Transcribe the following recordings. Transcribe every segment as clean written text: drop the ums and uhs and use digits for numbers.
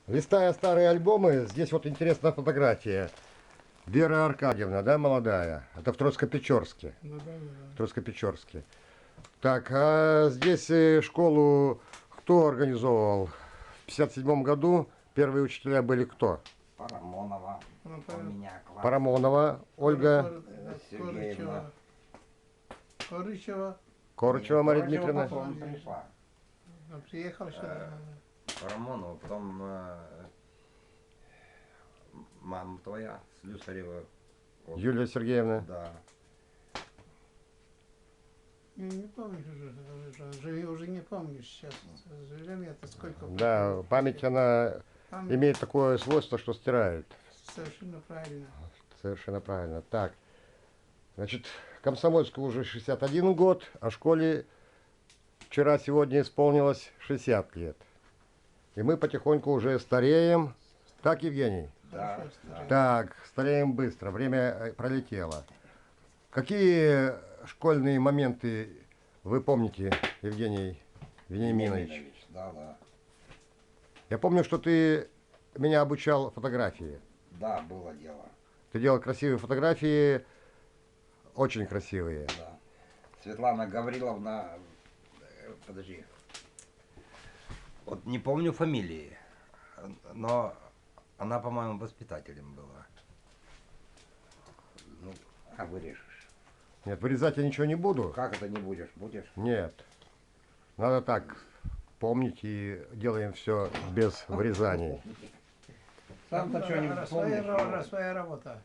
Листая старые альбомы, здесь вот интересная фотография. Вера Аркадьевна, да, молодая? Это в Троицко-Печорске. Ну да, В да. Троицко-Печорске. Так, а здесь школу кто организовывал? В 57 году первые учителя были кто? Парамонова, Ну, у меня класс. Парамонова, Ольга Сергеевна. Корычева. Корычева Мария Короче, Дмитриевна. потом пришла. Приехала сюда. Парамонова, потом мама твоя, Слюсарева. Вот. Юлия Сергеевна. Да. Я не помню уже не помню сейчас. Время-то сколько. Да, память она Память имеет такое свойство, что стирает. совершенно правильно. Совершенно правильно. Так, значит, Комсомольску уже 61 год, а школе вчера-сегодня исполнилось 60 лет. И мы потихоньку уже стареем. Так, Евгений? Да, Хорошо, да. старик. Так, стареем быстро, время пролетело. Какие школьные моменты вы помните, Евгений Вениаминович? Да, да. Я помню, что ты меня обучал фотографии. Да, было дело. Ты делал красивые фотографии, очень красивые. Да. Светлана Гавриловна, подожди. Вот не помню фамилии, но она, по-моему, воспитателем была. Ну, а вырежешь. Нет, вырезать я ничего не буду. Как это не будешь? Будешь? Нет. Надо так помнить и делаем все без вырезаний. Сам-то что не помнишь? Своя работа.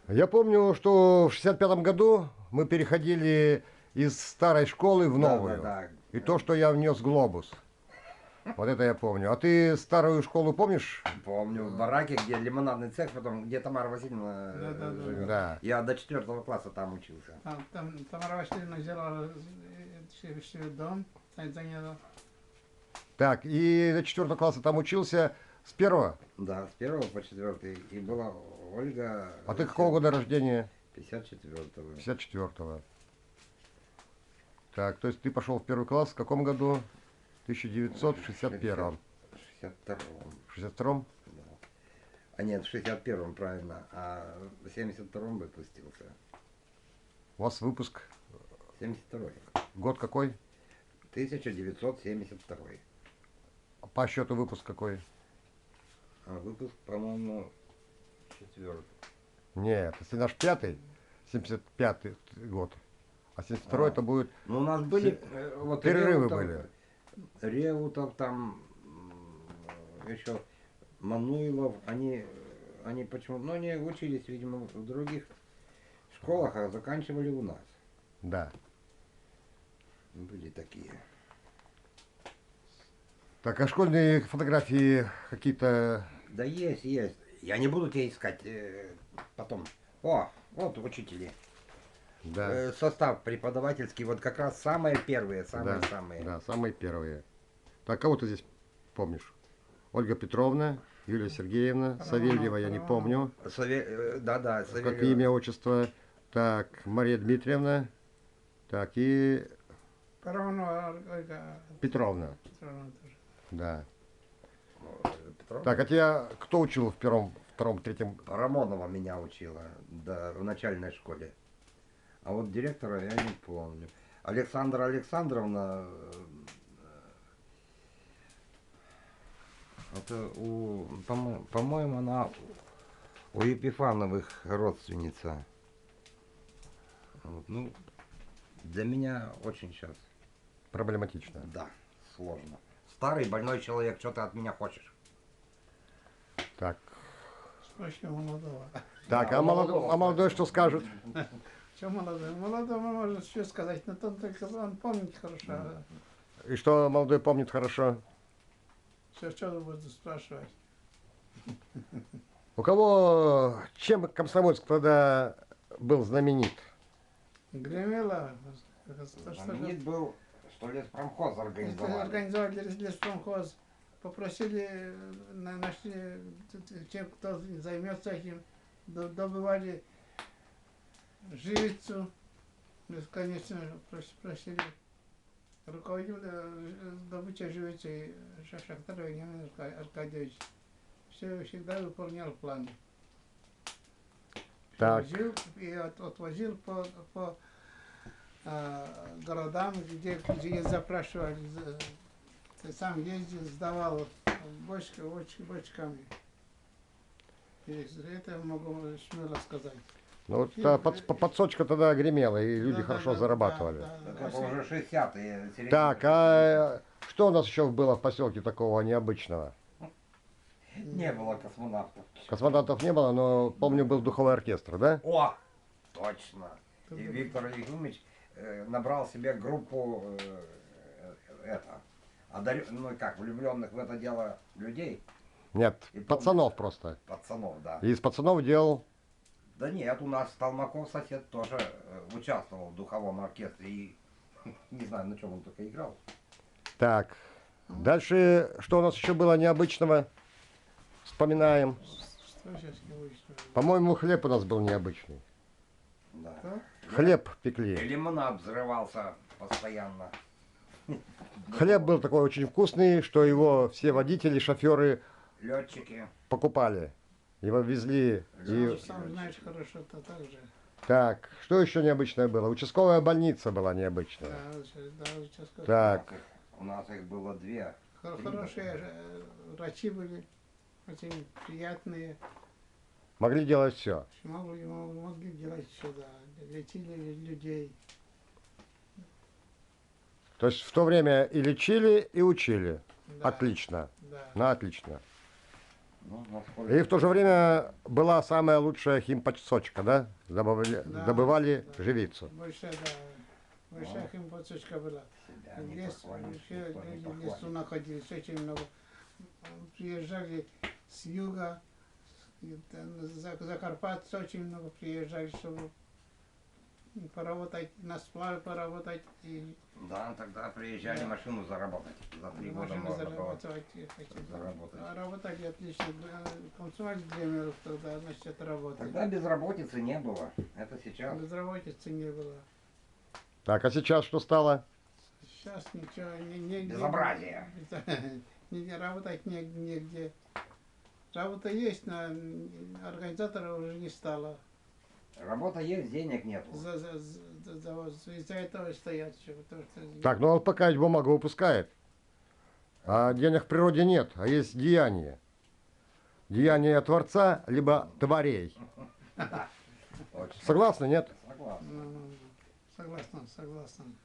Я помню, что в 65 году мы переходили из старой школы в новую. Да. И то, что я внес глобус. Вот это я помню. А ты старую школу помнишь? Помню, в бараке, где лимонадный цех, потом, где Тамара Васильевна Да. живет. Да. Я до 4 класса там учился. Там Тамара Васильевна взяла себе дом, заняла. Так, и до 4 класса там учился с первого. Да, с 1 по 4. И была Ольга. А ты какого года рождения? 54-го. 54-го. Так, то есть ты пошел в первый класс в каком году? В 1961. 62-м. В 62-м? Да. А нет, в 61-м, правильно. А в 72-м выпустился. У вас выпуск 72-й. год какой? 1972. По счету выпуск какой? А выпуск, по-моему, 4-й. Нет, если наш пятый, 75-й год, а 72-й это будет... Ну, у нас были вот перерывы Реутов, были. Реутов, там еще Мануилов, они почему, ну, они учились, видимо, в других школах, а заканчивали у нас. Да. Были такие. Так, а школьные фотографии какие-то... Да есть. Я не буду тебе искать потом. О, вот учители. Да, Состав преподавательский, вот как раз самые первые, да, самые. да, самые первые. Так, кого ты здесь помнишь? Ольга Петровна, Юлия Сергеевна, Савельева я не помню. Да, Как имя, отчество. Так, Мария Дмитриевна. Так, и Парамонова Ольга Петровна. Петровна тоже. Да. Петровна. Так, а тебя кто учил в первом, втором, третьем? Рамонова меня учила, да, в начальной школе. А вот директора я не помню. Александра Александровна, это по-моему, она у Епифановых родственница. Вот, ну, для меня очень сейчас, Проблематично. да, сложно. Старый больной человек, что ты от меня хочешь? Так, Спросим молодого. так, Да, а молодого. молодой что скажет? Что молодой? Молодому может что сказать, но он только он помнит хорошо. И что молодой помнит хорошо? Что вы будете спрашивать? У кого, чем Комсомольск тогда был знаменит? Гремело. Знаменит был, что леспромхоз организовали. Организовали леспромхоз. Попросили, нашли тем, кто займется этим, добывали живицу. Конечно, просили руководил добычей живицей Шахтар Вениамин Аркадьевич. Все всегда выполнял планы. Так. Возил и отвозил по городам, где запрашивали. Ты сам ездил, сдавал бочками. И это я могу смело сказать. Ну, вот та подсочка тогда гремела, и люди Да, хорошо да, зарабатывали. да, да. Это уже 60-е. середина Так, а что у нас еще было в поселке такого необычного? Не было космонавтов. Космонавтов не было, но помню, был духовой оркестр, да? О, точно. И Виктор Ефимович набрал себе группу ну как, влюбленных в это дело людей, Нет, И помню. пацанов просто. пацанов, да. И из пацанов делал. Да нет, у нас Толмаков сосед тоже участвовал в духовом оркестре и не знаю, на чем он только играл. Так, дальше что у нас еще было необычного? Вспоминаем. Что сейчас не вышло? По-моему, хлеб у нас был необычный. Да. Да? Хлеб И пекли. лимонад взрывался постоянно. Хлеб был такой очень вкусный, что его все водители, шоферы Летчики. покупали. Его везли. Ты И... сам знаешь хорошо, то так же. Так, что еще необычное было? Участковая больница была необычная. Да, сейчас как- Так, У нас их было две. Хорошие врачи были, очень приятные. могли делать все. Могли делать все, да. Лечили людей. То есть в то время и лечили, и учили. Да, Отлично. Да. На отлично. Ну, насколько... И в то же время была самая лучшая химподсочка, да? Да, Добывали да. живицу. Большая, да. Большая химподсочка была. Себя не Лес, похвалишь, все никто не люди в похвалит. лесу находились, очень много. Приезжали с юга, Закарпатцы очень много приезжали, чтобы поработать, на сплаве поработать и Да, тогда приезжали Да. машину заработать. За 3 года машины можно было зарабатывать. и хотели. заработать. А работали отлично. Комсомольск Гремеров тогда, значит, работали. Тогда безработицы не было. Это сейчас. Безработицы не было. Так, а сейчас что стало? Сейчас ничего Безобразие. Не работать негде. Работа есть, но организатора уже не стало. Работа есть, денег нету. Из-за этого стоят еще. Потому что Так, ну ЛПК ведь бумагу выпускает. А денег в природе нет, а есть деяние. Деяние Творца, либо тварей. Точно. Согласны, нет? Согласен. Согласен.